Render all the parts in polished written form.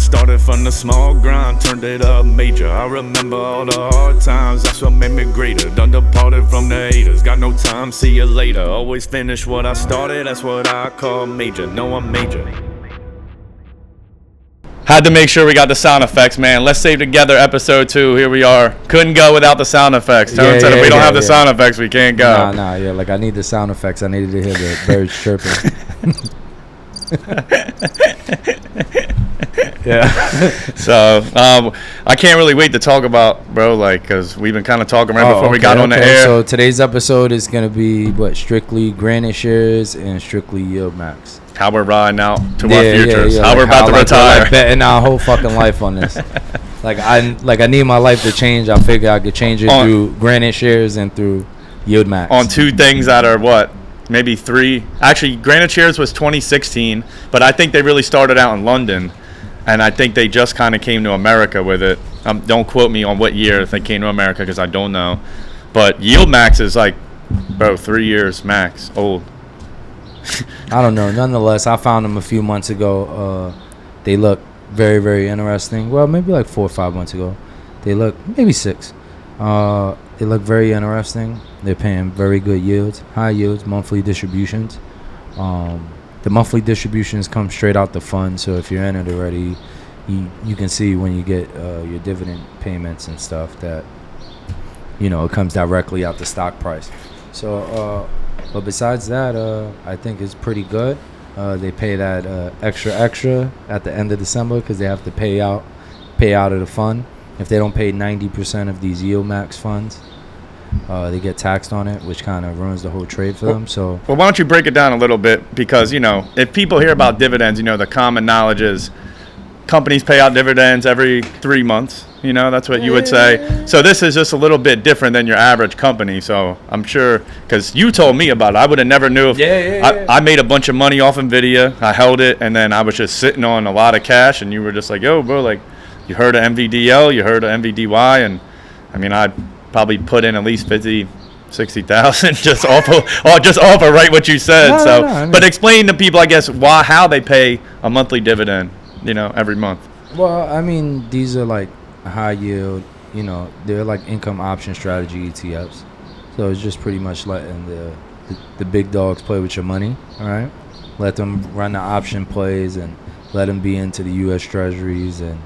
started from the small grind, turned it up major. I remember all the hard times, that's what made me greater. Done departed from the haters, got no time, see you later. Always finish what I started, that's what I call major. No, I'm major. Had to make sure we got the sound effects, man. Let's Save Together episode 2. Here we are. Couldn't go without the sound effects. Tone said if we don't have the sound effects, we can't go. Nah, yeah. Like I need the sound effects. I needed to hear the birds chirping. Yeah. So I can't really wait to talk about, bro, like, because we've been kind of talking before we got on the air. So today's episode is going to be strictly GraniteShares and strictly YieldMax. How we're riding out to our futures. How we're about to retire. Like betting our whole fucking life on this. I need my life to change. I figure I could change it through GraniteShares and through YieldMax. On two things that are what? Maybe three. Actually, GraniteShares was 2016, but I think they really started out in London, and I think they just kind of came to America with it. Don't quote me on what year they came to America because I don't know. But YieldMax is like, bro, 3 years max old. I don't know. Nonetheless, I found them a few months ago. They look very, very interesting. Well, maybe like 4 or 5 months ago. They look maybe 6. They look very interesting. They're paying very good yields, high yields, monthly distributions. The monthly distributions come straight out the fund. So if you're in it already, you can see when you get your dividend payments and stuff that, it comes directly out the stock price. So, but besides that, I think it's pretty good. They pay that extra at the end of December because they have to pay out of the fund. If they don't pay 90% of these YieldMax funds, they get taxed on it, which kind of ruins the whole trade for them. So, well, why don't you break it down a little bit? Because, if people hear about dividends, the common knowledge is companies pay out dividends every 3 months. That's what you would say. So this is just a little bit different than your average company. So I'm sure, because you told me about it, I would have never knew if I made a bunch of money off NVIDIA. I held it, and then I was just sitting on a lot of cash, and you were just like, yo, bro, like, you heard of NVDL, you heard of NVDY, and I mean, I'd probably put in at least 50,000-60,000 just off of right what you said. But explain to people, I guess, how they pay a monthly dividend, every month. Well, I mean, these are like high yield, they're like income option strategy ETFs. So it's just pretty much letting the big dogs play with your money, all right? Let them run the option plays and let them be into the U.S. Treasuries and,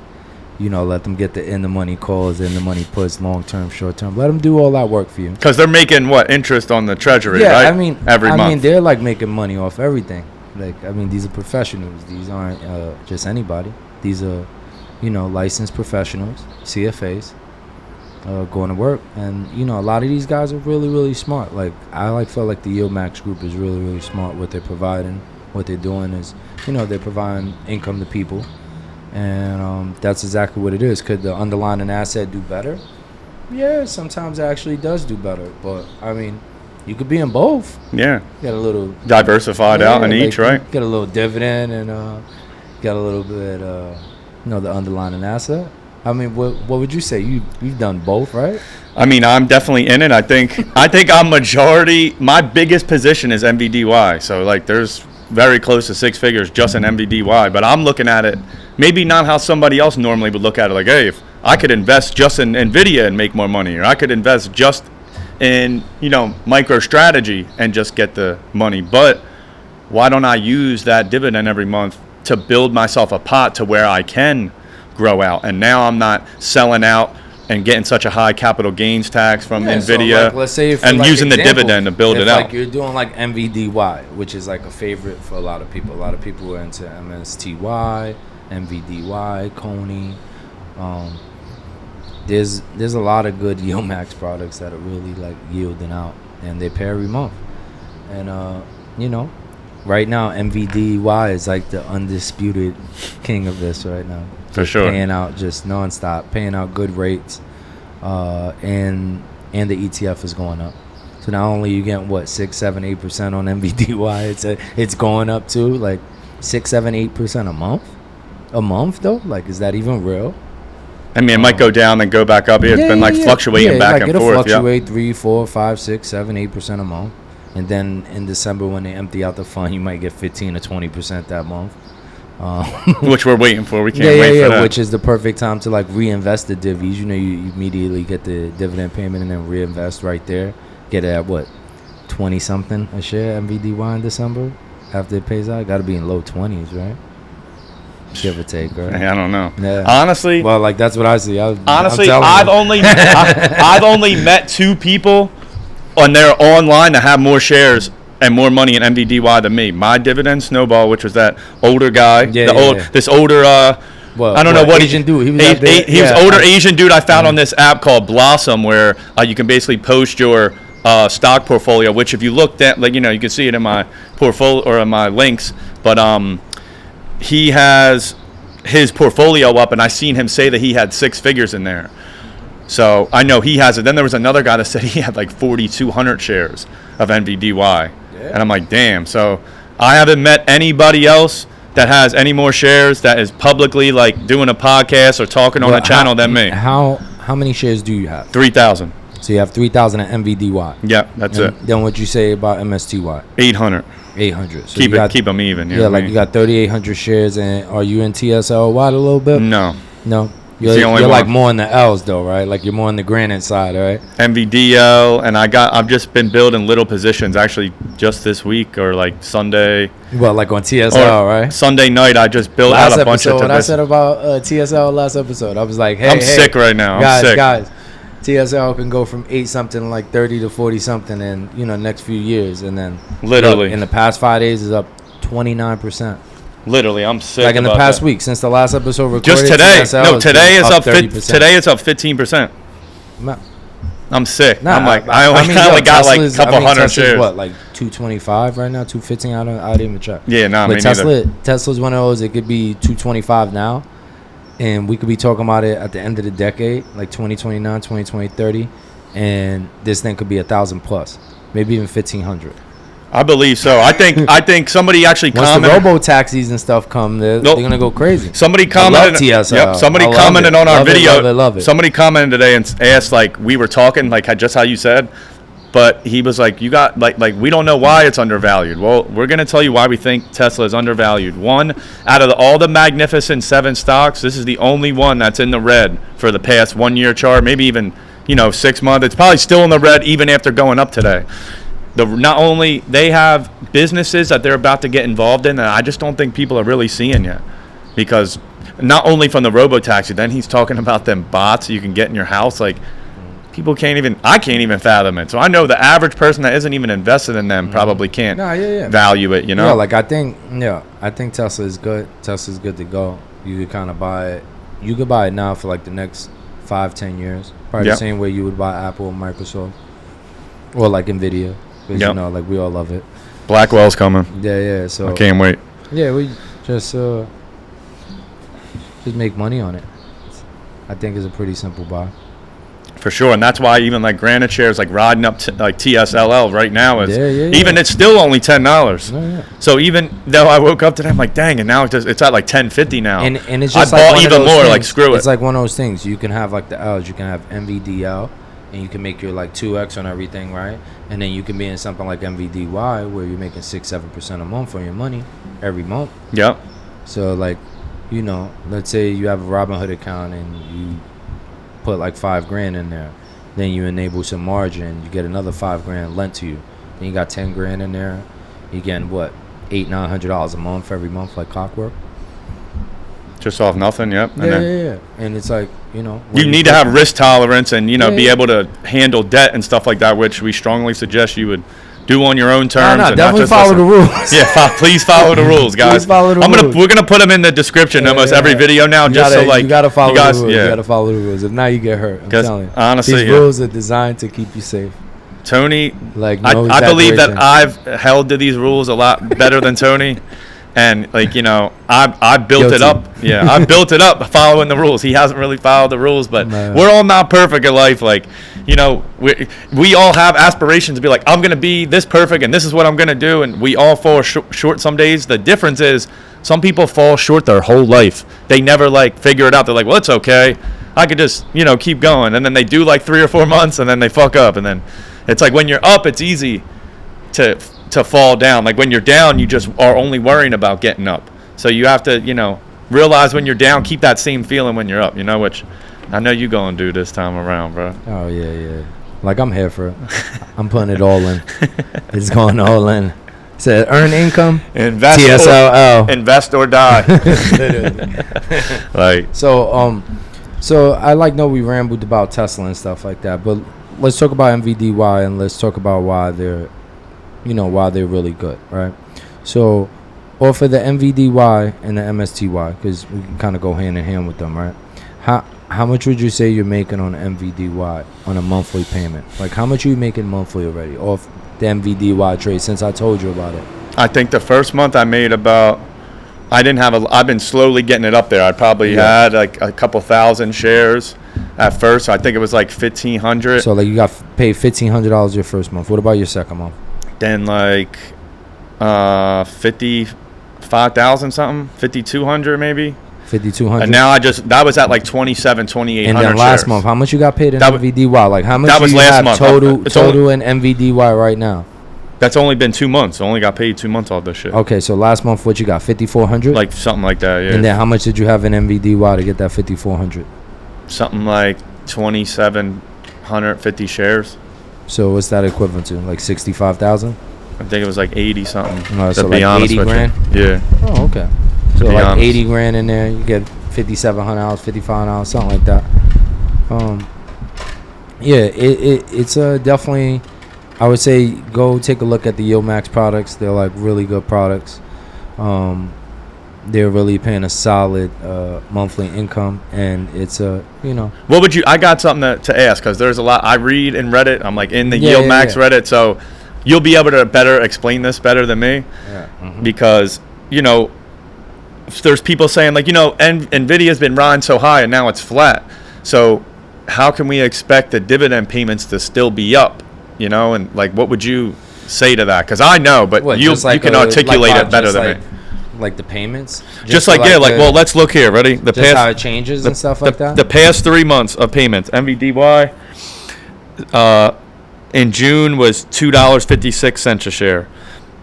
let them get the in-the-money calls, in-the-money puts, long-term, short-term. Let them do all that work for you. Because they're making, interest on the Treasury, right? Every month. I mean, they're like making money off everything. These are professionals. These aren't just anybody. These are, licensed professionals, CFAs, going to work. And, a lot of these guys are really, really smart. I feel like the YieldMax group is really, really smart. What they're providing, what they're doing is, they're providing income to people. And that's exactly what it is. Could the underlying asset do better? Yeah, sometimes it actually does do better. But, I mean, you could be in both. Yeah. Get a little diversified out in each, right? Get a little dividend and get a little bit, the underlying asset. I mean, what would you say? You've done both, right? I mean, I'm definitely in it. I think I'm majority. My biggest position is NVDY. So there's very close to 6 figures just in NVDY. But I'm looking at it maybe not how somebody else normally would look at it. Like, hey, if I could invest just in NVIDIA and make more money, or I could invest just in MicroStrategy and just get the money. But why don't I use that dividend every month to build myself a pot to where I can grow out? And now I'm not selling out and getting such a high capital gains tax from NVIDIA, so let's say and using the dividend to build it out. You're doing NVDY, which is a favorite for a lot of people. A lot of people are into MSTY, NVDY, Coney. There's a lot of good YieldMax products that are really yielding out, and they pay every month. And right now NVDY is the undisputed king of this right now. For sure. Paying out just nonstop, paying out good rates, and the ETF is going up. So not only you getting 6, 7, 8% on NVDY, it's going up too, 6, 7, 8% a month. A month though, is that even real? I mean, it might go down and go back up. It's been fluctuating back and forth. It'll fluctuate 3, 4, 5, 6, 7, 8% a month. And then in December when they empty out the fund, you might get 15 or 20% that month. Which we're waiting for. We can't wait for that. Which is the perfect time to like reinvest the divvies. You know, you immediately get the dividend payment and then reinvest right there. Get it at what, 20 something a share NVDY in December after it pays out. Got to be in low 20s, right? Give or take, right? I don't know. Yeah. Honestly, well, like that's what I see. Honestly, I've only met 2 people on their online that have more shares and more money in NVDY than me. My Dividend Snowball, which was that older guy, this older well, I don't know what Asian dude. He was older Asian dude I found on this app called Blossom, where you can basically post your stock portfolio. Which if you looked at, like, you know, you can see it in my portfolio or in my links, but he has his portfolio up, and I seen him say that he had 6 figures in there. So I know he has it. Then there was another guy that said he had like 4,200 shares of NVDY. And I'm like, damn. So I haven't met anybody else that has any more shares that is publicly like doing a podcast or talking on the channel than me. How many shares do you have? 3,000. So you have 3,000 at NVDY. Yeah, that's it. Then what'd you say about MSTY? 800. 800. So keep them even. Yeah, like you got 3,800 shares, and are you in TSLL a little bit? No. You're like more in the L's though, right? Like you're more on the granite side, right? NVDL, and I've just been building little positions actually just this week or like Sunday. Well, like on TSL, right? Sunday night I just built out a bunch of. What I said about TSL last episode, I was like, hey, I'm sick right now. Guys, TSL can go from 8 something like 30 to 40 something in, you know, next few years, and then literally in the past 5 days is up 29%. Literally, I'm sick. Like in the past week, since the last episode recorded. Just today. TSL No, today is up. 30%. Today it's up 15%. I'm sick. Nah, I'm like, I only got like a couple hundred shares. What, like 225 right now? 215? I didn't even check. Yeah, no, but me Tesla's one of those. It could be 225 now, and we could be talking about it at the end of the decade, like 2029, 2030, and this thing could be 1,000 plus, maybe even 1,500. I believe so. I think somebody actually commented. Once the robo taxis and stuff come, they're gonna go crazy. Somebody commented. TSL. Somebody commented on our video. Love it. Somebody commented today and asked, like, we were talking like just how you said, but he was like, you got like we don't know why it's undervalued. Well, we're gonna tell you why we think Tesla is undervalued. One, out of all the Magnificent 7 stocks, this is the only one that's in the red for the past 1 year chart, maybe even 6 months. It's probably still in the red even after going up today. Not only they have businesses that they're about to get involved in that I just don't think people are really seeing yet, because not only from the robo-taxi, then he's talking about them bots you can get in your house. Like, I can't even fathom it. So I know the average person that isn't even invested in them probably can't value it, Yeah, like I think Tesla is good. Tesla's good to go. You could kind of buy it. You could buy it now for like the next 5-10 years. Probably the same way you would buy Apple or Microsoft or like NVIDIA. Because, like we all love it. Blackwell's coming. Yeah. So I can't wait. Yeah, we just make money on it. I think it's a pretty simple buy. For sure, and that's why even like GraniteShares, like riding up to like TSLL right now is even it's still only $10. Yeah. So even though I woke up today, I'm like, dang, and now it's at like $10.50 now. And it's just I like bought even more. Things. Like screw it. It's like one of those things. You can have like the L's. You can have NVDL. And you can make your like 2x on everything, right? And then you can be in something like NVDY where you're making 6-7% a month on your money every month. Yep. So like, let's say you have a Robinhood account and you put like $5,000 in there, then you enable some margin, you get another $5,000 lent to you, then you got $10,000 in there, you getting what, $800-900 a month every month, like clockwork. Just off nothing, yep. Yeah. And it's like, you need to have risk tolerance and, be able to handle debt and stuff like that, which we strongly suggest you would do on your own terms. No, definitely follow the rules. Yeah, please follow the rules, guys. Please follow the rules. We're gonna put them in the description almost every video now, you gotta follow the rules. You gotta follow the rules. If not, you get hurt. I'm telling you. Honestly, these rules are designed to keep you safe. Tony, like I believe that I've held to these rules a lot better than Tony. And I built it up. Yeah, I built it up following the rules. He hasn't really followed the rules, but we're all not perfect in life. Like, we all have aspirations to be like, I'm gonna be this perfect, and this is what I'm gonna do. And we all fall short some days. The difference is, some people fall short their whole life. They never figure it out. They're like, well, it's okay. I could just keep going. And then they do like 3 or 4 months, and then they fuck up. And then it's like when you're up, it's easy to fall down. Like when you're down, you just are only worrying about getting up. So you have to, realize when you're down, keep that same feeling when you're up, which I know you gonna do this time around, bro. Oh, yeah. Like, I'm here for it. I'm putting it all in. It's going all in. Said earn income, invest TSLL. Invest or die. Like, so I know we rambled about Tesla and stuff like that, but let's talk about NVDY and let's talk about why they're really good, right? So, or for the NVDY and the MSTY, because we can kind of go hand in hand with them, right? How much would you say you're making on NVDY on a monthly payment? Like, how much are you making monthly already off the NVDY trade since I told you about it? I think the first month I made about, I've been slowly getting it up there. I probably had like a couple thousand shares at first. So I think it was like 1,500. So like you got paid $1,500 your first month. What about your second month? Then like 55,000 something, 5,200 maybe. 5,200. And now that was at like 2,800. And then last shares. month, how much you got paid in NVDY? Like how much that was do you last have month. total in NVDY right now? That's only been 2 months. I only got paid 2 months off this shit. Okay, so last month, what you got? 5,400. Like something like that, yeah. And then how much did you have in NVDY to get that 5,400? Something like 2,750 shares. So what's that equivalent to? Like 65,000? I think it was like 80 something. So like 80 grand. Yeah. Oh, okay. So like 80 grand in there, you get $5,700, $5,500, something like that. Yeah, it's definitely. I would say go take a look at the YieldMax products. They're like really good products. They're really paying a solid monthly income, and it's What would you? I got something to ask because there's a lot I read in Reddit. I'm like in the YieldMax Reddit, so you'll be able to better explain this better than me. Yeah. Mm-hmm. Because there's people saying like NVIDIA's been riding so high and now it's flat. So how can we expect the dividend payments to still be up? And like, what would you say to that? Because I know, but you can articulate it better than me. Like the payments? Well, let's look here. Ready? How it changes and stuff like that? The past 3 months of payments. NVDY in June was $2.56 a share.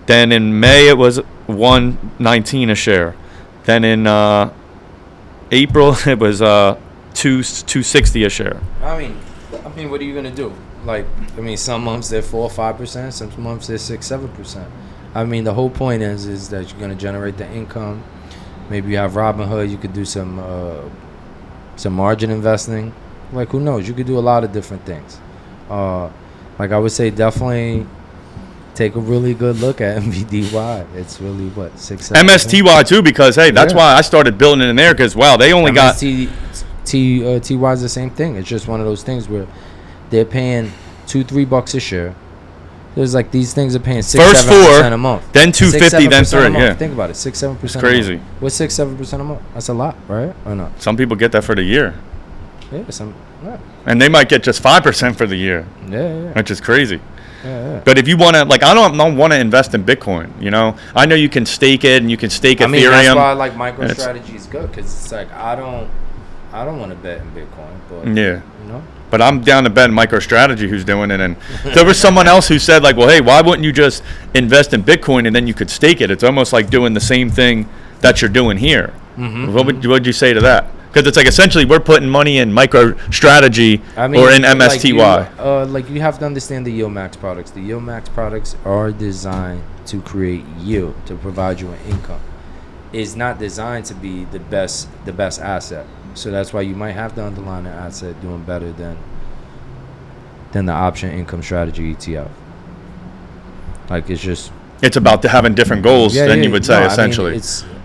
Then in May it was $1.19 a share. Then in April it was $2.60 a share. I mean, what are you gonna do? Like, some months they're 4 or 5%, some months they're 6, 7%. The whole point is that you're gonna generate the income. Maybe you have Robinhood. You could do some margin investing. Like, who knows? You could do a lot of different things. Like I would say, definitely take a really good look at NVDY. It's really 6, 7%. MSTY too, because that's why I started building it in there. Because they only got TY is the same thing. It's just one of those things where they're paying $2-3 a share. There's like these things are paying 6-7% a month. Then 250, then 3. Yeah. Think about it, 6-7%. Crazy. What's 6-7% a month? That's a lot, right? Or not? Some people get that for the year. Yeah, and they might get just 5% for the year. Yeah. Which is crazy. Yeah. But if you want to, like, I don't want to invest in Bitcoin. I know you can stake it and you can stake Ethereum. That's why I like MicroStrategy is good, because it's like I don't want to bet in Bitcoin, but But I'm down to bet in MicroStrategy who's doing it. And there was someone else who said, like, well, hey, why wouldn't you just invest in Bitcoin and then you could stake it? It's almost like doing the same thing that you're doing here. Mm-hmm. What would you say to that? Because it's like essentially we're putting money in MicroStrategy or in MSTY. Like you have to understand the YieldMax products. The YieldMax products are designed to create yield, to provide you an income. It's not designed to be the best asset. So that's why you might have the underlying asset doing better than the option income strategy ETF. Like it's about having different goals than you would say essentially.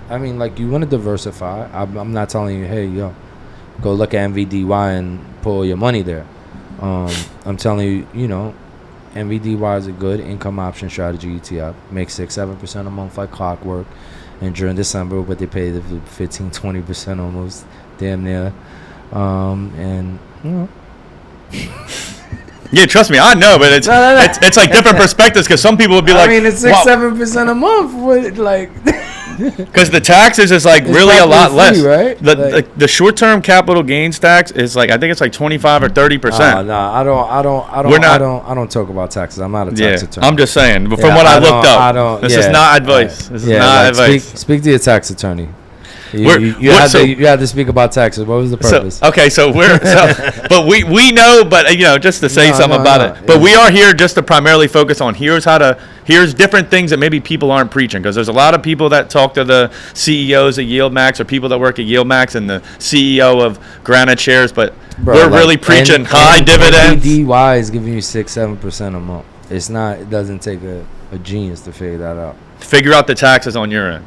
Like you want to diversify. I'm not telling you, hey, go look at NVDY and put all your money there. I'm telling you, NVDY is a good income option strategy ETF. Makes 6-7% a month like clockwork. And during December, but they pay the 15-20% almost. Damn near. Yeah, trust me, I know, but it's it's like different perspectives because some people would be like, it's 6-7% a month. What, like? Because the taxes is like really a lot less. Right? The short-term capital gains tax is like, I think it's like 25 or 30%. No, I don't talk about taxes. I'm not a tax attorney. I'm just saying. But from what I looked up, this is not advice. This is not advice. Speak to your tax attorney. You had to speak about taxes. What was the purpose? But we know, but just to say something about it. But we are here just to primarily focus on here's different things that maybe people aren't preaching, because there's a lot of people that talk to the CEOs of YieldMax or people that work at YieldMax and the CEO of GraniteShares, but we're really preaching high dividends. NVDY is giving you 6-7% a month. It doesn't take a genius to figure that out. Figure out the taxes on your end.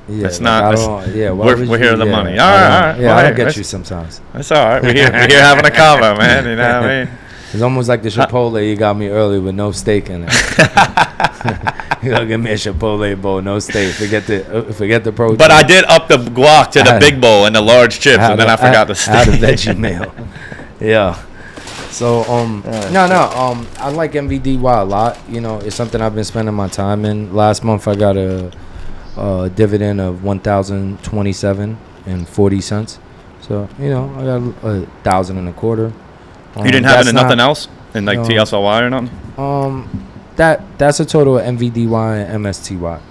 Yeah, it's not. We're here the money. All right. Yeah, I don't get you sometimes. That's all right. We're here having a convo, man. You know what I mean? It's almost like the Chipotle you got me early with no steak in it. You gotta give me a Chipotle bowl, no steak. Forget the protein. But I did up the guac to the big bowl and the large chips, and then I forgot the steak. I had a veggie meal. Yeah. So I like NVDY a lot. It's something I've been spending my time in. Last month I got a dividend of $1,027.40. So I got $1,025. You didn't have nothing else in like TSLA or nothing? That's a total of NVDY and MSTY.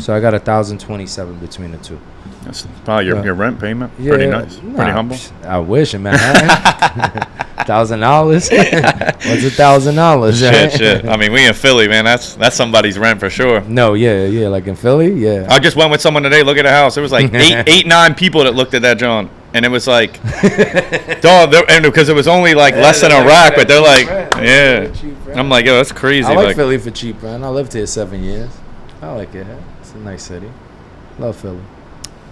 So I got $1,027 between the two. That's probably your rent payment. Yeah, pretty nice. Pretty humble. I wish in Manhattan. $1,000. What's $1,000? Shit. I mean, we in Philly, man. That's somebody's rent for sure. No, yeah. Like in Philly, yeah. I just went with someone today. Look at the house. There was like 9 people that looked at that John, and it was like, dog. And because it was only like less than a rack, but they're like, I'm like, yo, that's crazy. I like Philly for cheap, man. I lived here 7 years. I like it. It's a nice city. Love Philly.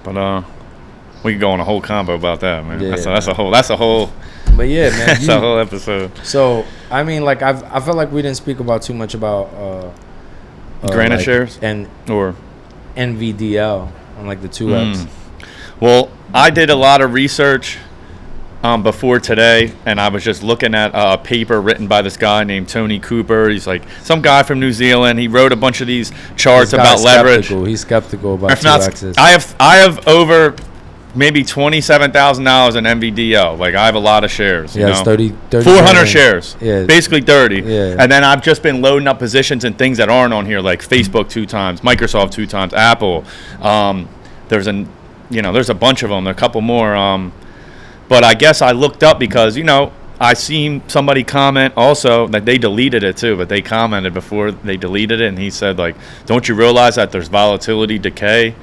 But we could go on a whole combo about that, man. Yeah, that's a whole. But yeah, man, that's a whole episode. So I mean, like I feel like we didn't speak about too much about GraniteShares or NVDL on like the 2X. Well, I did a lot of research before today, and I was just looking at a paper written by this guy named Tony Cooper. He's like some guy from New Zealand. He wrote a bunch of these charts about leverage. He's skeptical about 2X's. I have over maybe $27,000 in NVDL. Like I have a lot of shares. Yeah, it's 30 400 shares. Yeah, basically 30. Yeah. And then I've just been loading up positions in things that aren't on here, like Facebook 2 times, Microsoft 2 times, Apple. There's a bunch of them. There are a couple more. But I guess I looked up because I seen somebody comment also that they deleted it too, but they commented before they deleted it, and he said like, don't you realize that there's volatility decay?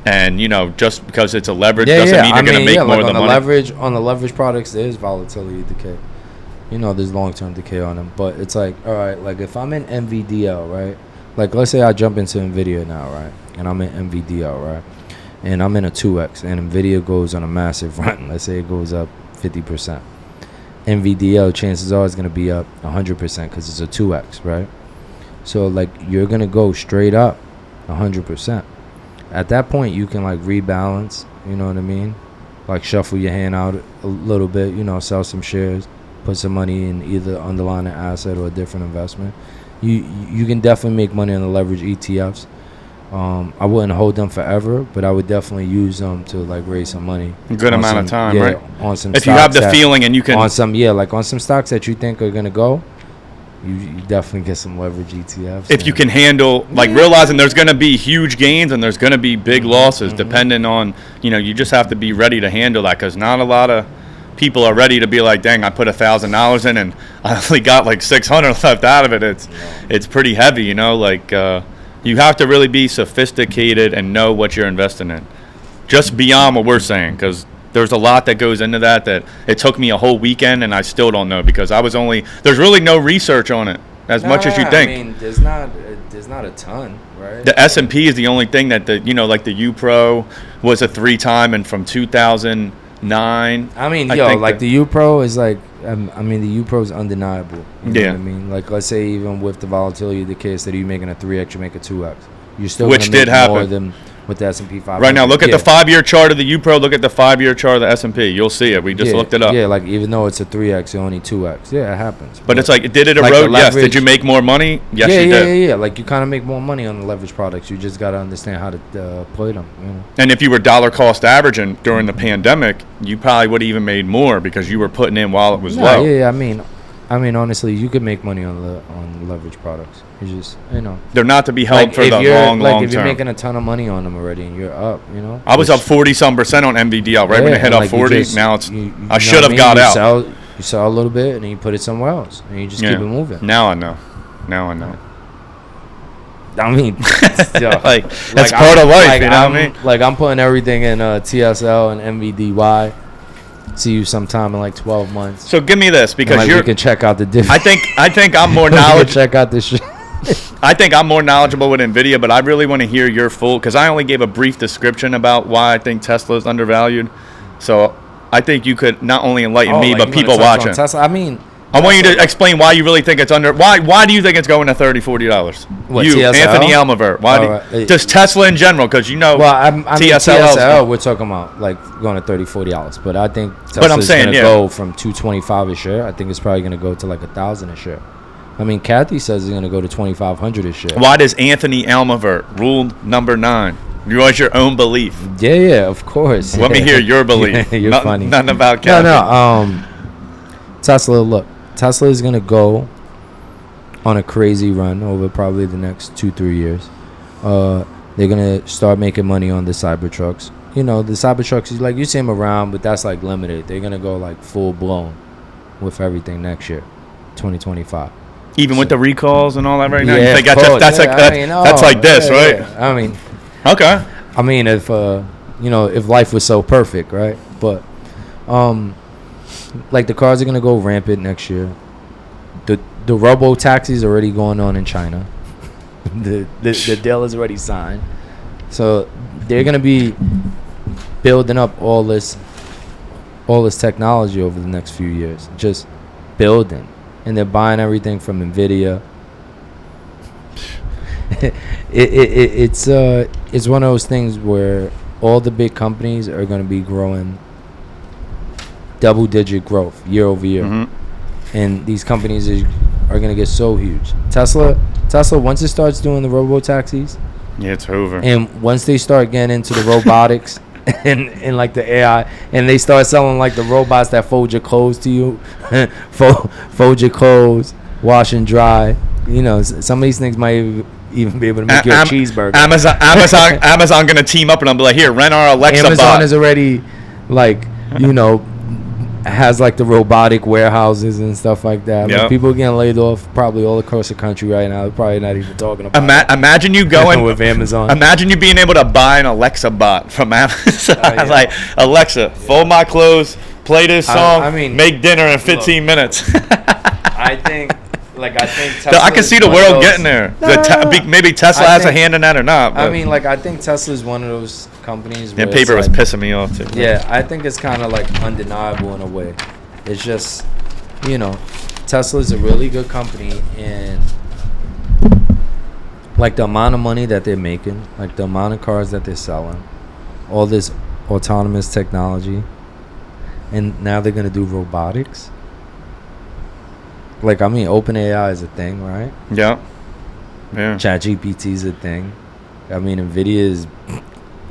And just because it's a leverage doesn't mean you're going to make more than money. On the leverage products, there is volatility decay. There's long-term decay on them. But it's like, all right, like if I'm in NVDL, right? Like let's say I jump into NVIDIA now, right? And I'm in NVDL, right? And I'm in a 2X, and NVIDIA goes on a massive run. Let's say it goes up 50%. NVDL, chances are, is going to be up 100% because it's a 2X, right? So, like, you're going to go straight up 100%. At that point, you can, like, rebalance, you know what I mean? Like, shuffle your hand out a little bit, sell some shares, put some money in either underlying asset or a different investment. You can definitely make money on the leverage ETFs. I wouldn't hold them forever, but I would definitely use them to like raise some money. A good amount of time, right? On some if you have the feeling and you can on some stocks that you think are gonna go, you definitely get some leverage ETFs. If you can handle realizing there's gonna be huge gains and there's gonna be big losses, depending on you just have to be ready to handle that, because not a lot of people are ready to be like, dang, I put $1,000 in and I only got like 600 left out of it. It's pretty heavy, You have to really be sophisticated and know what you're investing in, just beyond what we're saying, because there's a lot that goes into that it took me a whole weekend and I still don't know, because there's really no research on it as much as you think. I mean, there's not a ton, right? The S&P is the only thing that like the U-Pro was a 3-time, and from 2009. I mean, the U-Pro is like, the U-Pro is undeniable. You know what I mean? Like, let's say even with the volatility of the case that you're making a 3X, you make a 2X. You're still which did happen. More than, with the S&P 500. Right now, look at the 5-year chart of the UPRO. Look at the 5-year chart of the S&P. You'll see it. We just looked it up. Yeah, like even though it's a 3x, it's only 2x. Yeah, it happens. But it's like, did it like erode? Yes. leverage, Did you make more money? Yes, you did. Yeah. Like you kind of make more money on the leverage products. You just got to understand how to play them. You know? And if you were dollar cost averaging during the pandemic, you probably would have even made more because you were putting in while it was low. Yeah. I mean, honestly, you could make money on leverage products. You just, they're not to be held like for the long if you're term. making a ton of money on them already and you're up, I was up 40-some% on NVDL right when it hit up 40. Now it's I should have got out. You sell a little bit and then you put it somewhere else and you just keep it moving. Now I know. I mean, like that's part of life. Like, you know what I mean? Like I'm putting everything in TSL and NVDY. See you sometime in like 12 months. So give me this because you can check out the difference. I think I'm more knowledgeable. Check out this shit. I think I'm more knowledgeable with NVIDIA, but I really want to hear your full, because I only gave a brief description about why I think Tesla is undervalued. So I think you could not only enlighten me, but people watching. Tesla? I mean, I want you to explain why you really think it's under. Why do you think it's going to $30, $40? What, you, TSL? Anthony Almaver. Why? Just Tesla in general, because Well, I mean, TSLL. TSL, we're talking about like going to $30, $40. But I think Tesla's going to go from $225 a share. I think it's probably going to go to like $1,000 a share. I mean, Kathy says it's going to go to $2,500 a share. Why does Anthony Almaver, rule number 9? Yours your own belief. Yeah, of course. Let me hear your belief. You're funny. Nothing about Kathy. No. Tesla, look. Tesla is going to go on a crazy run over probably the next 2-3 years. They're going to start making money on the Cybertrucks. The Cybertrucks, like you see them around, but that's like limited. They're going to go like full blown with everything next year, 2025. Even with the recalls and all that right now? Yeah, you think that's like this, right? Yeah. I mean, okay. I mean, if life was so perfect, right? But, like the cars are gonna go rampant next year. The robo taxis already going on in China. the deal is already signed, so they're gonna be building up all this technology over the next few years. Just building. And they're buying everything from NVIDIA. It's one of those things where all the big companies are going to be growing double-digit growth year over year. Mm-hmm. And these companies are going to get so huge. Tesla, once it starts doing the robo-taxis. Yeah, it's over. And once they start getting into the robotics and like the AI, and they start selling like the robots that fold your clothes to you, fold your clothes, wash and dry. Some of these things might even be able to make you a cheeseburger. Amazon gonna team up and I'll be like, here, rent our Alexa Amazon bot. is already like has like the robotic warehouses and stuff like that. Yep. Like people are getting laid off probably all across the country right now. They're probably not even talking about imagine you going with Amazon. Imagine you being able to buy an Alexa bot from Amazon. Yeah. Like, Alexa, fold my clothes, play this song, make dinner in 15 minutes. I think Tesla I can see the world getting there. Maybe Tesla has a hand in that or not. But I think Tesla is one of those companies where paper was pissing me off too. Yeah, I think it's kind of like undeniable in a way. It's just, Tesla is a really good company, and like the amount of money that they're making, like the amount of cars that they're selling, all this autonomous technology, and now they're gonna do robotics. Like, OpenAI is a thing, right? Yeah. ChatGPT is a thing. NVIDIA is...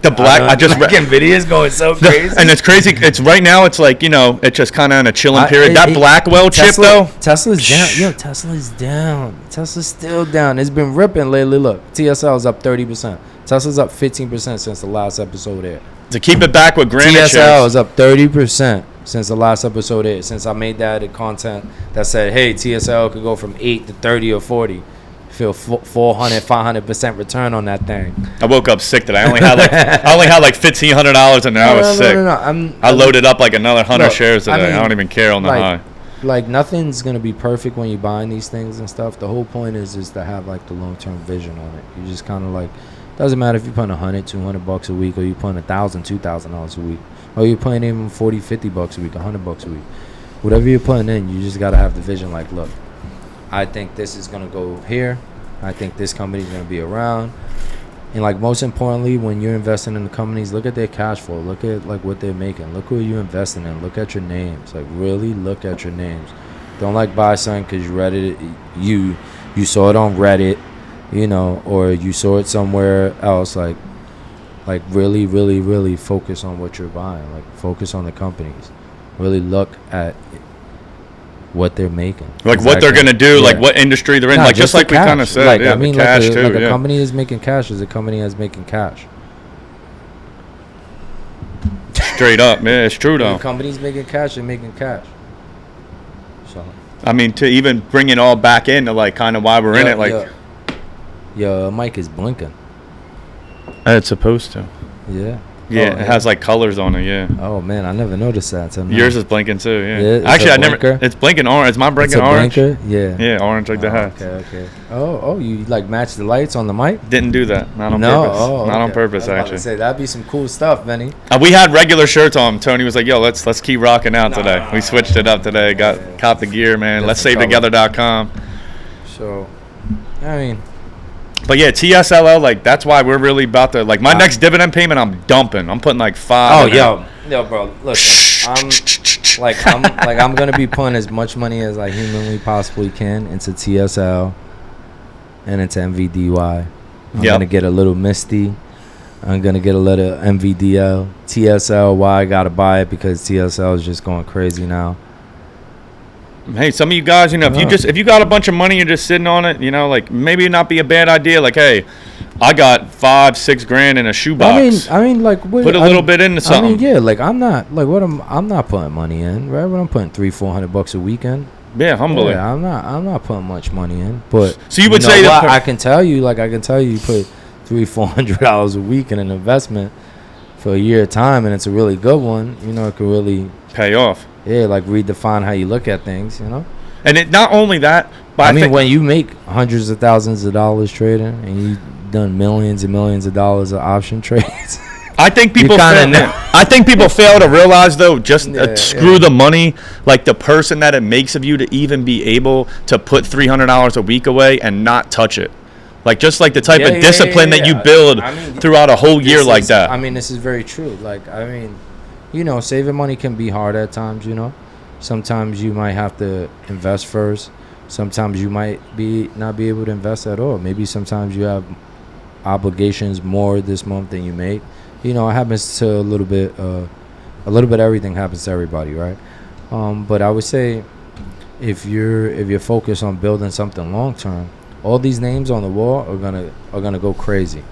NVIDIA is going so crazy. And it's crazy. It's right now, it's like, it's just kind of in a chilling period. That Blackwell chip, though? Tesla's down. Yo, Tesla's down. Tesla's still down. It's been ripping lately. Look, TSL is up 30%. Tesla's up 15% since the last episode aired. To keep it back with GraniteShares. TSL is up 30%. Since the last episode aired, since I made that content that said, hey, TSL could go from 8 to 30 or 40. Feel 500% return on that thing. I woke up sick today. I only had like $1,500 in there. I was sick. I loaded up like another 100 shares today. I don't even care on the high. Like, nothing's gonna be perfect when you're buying these things and stuff. The whole point is to have like the long-term vision on it. You just kind of like, doesn't matter if you're putting $100-$200 a week, or you're putting $1,000-$2,000 a week. Or you're putting even $40-$50 a week, $100 a week. Whatever you're putting in, you just got to have the vision like, look, I think this is going to go here. I think this company's going to be around. And like most importantly, when you're investing in the companies, look at their cash flow. Look at like what they're making. Look who you're investing in. Look at your names. Like really look at your names. Don't like buy something because you read it. You saw it on Reddit, you know, or you saw it somewhere else. Like really, really, really focus on what you're buying. Like focus on the companies. Really look at what they're making. Like what they're gonna do. Yeah. Like what industry they're in. No, like just like we kind of said. Like yeah, I mean, cash like too, a company is making cash. Is a company that's making cash. Straight up, man. It's true though. The company's making cash and making cash. So. I mean, to even bring it all back into like kind of why we're in it, like. Your mic is blinking. It's supposed to. Yeah. Yeah, it has like colors on it. Yeah. Oh man, I never noticed that. So yours is blinking too. Yeah. Actually, I never. It's blinking orange. Is mine blinking orange? Blinker? Yeah. Yeah, orange like the hat. Okay. Oh, you like match the lights on the mic? Didn't do that. Not on purpose. Oh, Not on purpose. I was actually. about to say that'd be some cool stuff, Benny. We had regular shirts on. Tony was like, "Yo, let's keep rocking out today." We switched it up today. Cop the gear, man. Let's SaveTogether.com. So, I mean. But yeah, TSLL, like that's why we're really about to like my next dividend payment. I'm dumping. I'm putting like 5. Oh, yo, bro. Listen, I'm gonna be putting as much money as I humanly possibly can into TSL and into NVDY. I'm gonna get a little MSTY. I'm gonna get a little NVDL. TSL. Why I gotta buy it because TSL is just going crazy now. Hey, some of you guys, you know, if you got a bunch of money, you're just sitting on it, you know, like maybe not be a bad idea. Like, hey, I got $5-6 grand in a shoebox. I mean, like, put a little bit into something. I mean, yeah, like I'm not putting money in, right? When I'm putting $300-400 a weekend. Yeah, humbly. Yeah, I'm not putting much money in, but so you would say that I can tell you, you put $300-400 a week in an investment for a year of time, and it's a really good one. You know, it could really pay off. Yeah, like redefine how you look at things, you know? And it not only that, but I mean, when you make hundreds of thousands of dollars trading and you've done millions and millions of dollars of option trades. I think people fail to realize though, screw the money, like the person that it makes of you to even be able to put $300 a week away and not touch it. Like just like the type of discipline that you build throughout a whole year like that. I mean, this is very true. Like, I mean, you know, saving money can be hard at times, you know. Sometimes you might have to invest first. Sometimes you might not be able to invest at all. Maybe sometimes you have obligations more this month than you make. You know, it happens to a little bit everything happens to everybody, right? But I would say if you're focused on building something long term, all these names on the wall are gonna go crazy.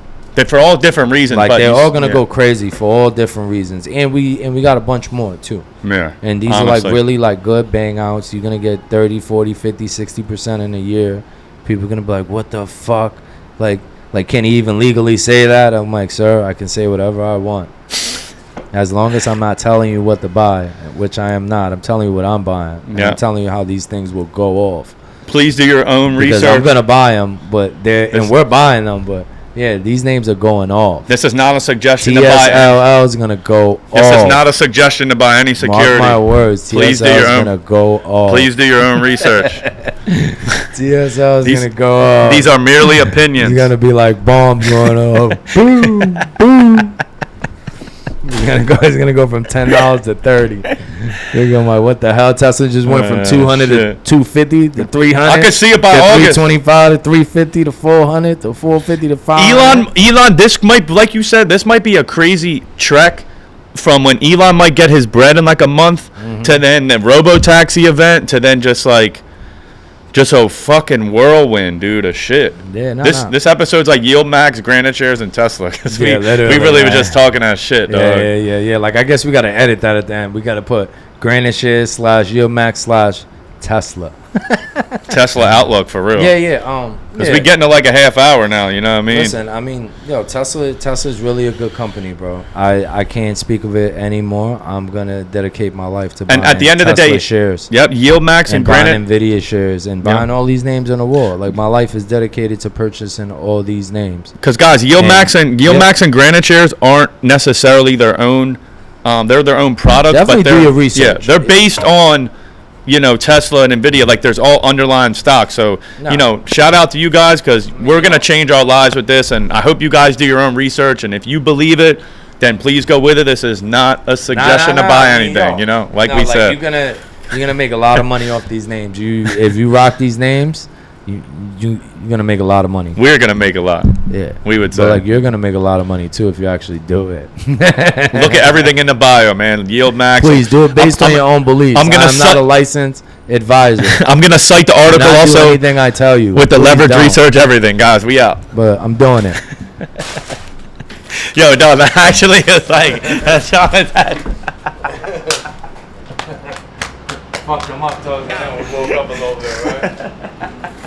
For all different reasons. Like they're all gonna go crazy for all different reasons, and we got a bunch more too. Yeah. And these are like really like good bang outs. You're gonna get 30, 40, 50, 60% in a year. People are gonna be like, what the fuck? Like can he even legally say that? I'm like, sir, I can say whatever I want, as long as I'm not telling you what to buy, which I am not. I'm telling you what I'm buying. Yeah. I'm telling you how these things will go off. Please do your own research. Because I'm gonna buy them, and we're buying them, but. Yeah, these names are going off. This is not a suggestion to buy. TSLL is going to go off. This is not a suggestion to buy any security. Mark my words. Please TSL is going to go off. Please do your own research. TSL is going to go off. These are merely opinions. It's going to be like bombs going off. Boom, boom. It's gonna go from $10 to $30. You're going like, what the hell? Tesla just went from 200 to 250 to 300. I could see it by August. 325 to 350 to 400 to 450 to 500. Elon, this might, like you said, this might be a crazy trek from when Elon might get his bread in like a month to then the robo-taxi event to then just a fucking whirlwind, dude, of shit. Yeah, This episode's like YieldMax, GraniteShares, and Tesla. Because we really were just talking that shit, dog. Yeah. Like, I guess we got to edit that at the end. We got to put GraniteShares / YieldMax / Tesla. Tesla outlook for real. Yeah. Because we getting to like a half hour now, you know what I mean? Listen, I mean, Tesla's really a good company, bro. I can't speak of it anymore. I'm gonna dedicate my life to buying at the end of the day, shares. Yep, YieldMax and buying NVDY shares and buying all these names on the wall. Like, my life is dedicated to purchasing all these names. Because guys, YieldMax and GraniteShares aren't necessarily their own. They're their own product. Definitely but do your research. Yeah, they're based on Tesla and NVIDIA, like there's all underlying stocks. So, shout out to you guys because we're going to change our lives with this. And I hope you guys do your own research. And if you believe it, then please go with it. This is not a suggestion to buy anything, like we said. You're going to make a lot of money off these names. If you rock these names, you're going to make a lot of money. We're going to make a lot. Yeah. We would say. But you're going to make a lot of money too if you actually do it. Look at everything in the bio, man. YieldMax. Please do it based on your own beliefs. I'm not a licensed advisor. I'm going to cite the article also. Do anything I tell you. With the leverage research, everything. Guys, we out. But I'm doing it. Yo, no, that actually is like, that's Fucked him up, and then we woke up a little bit, right?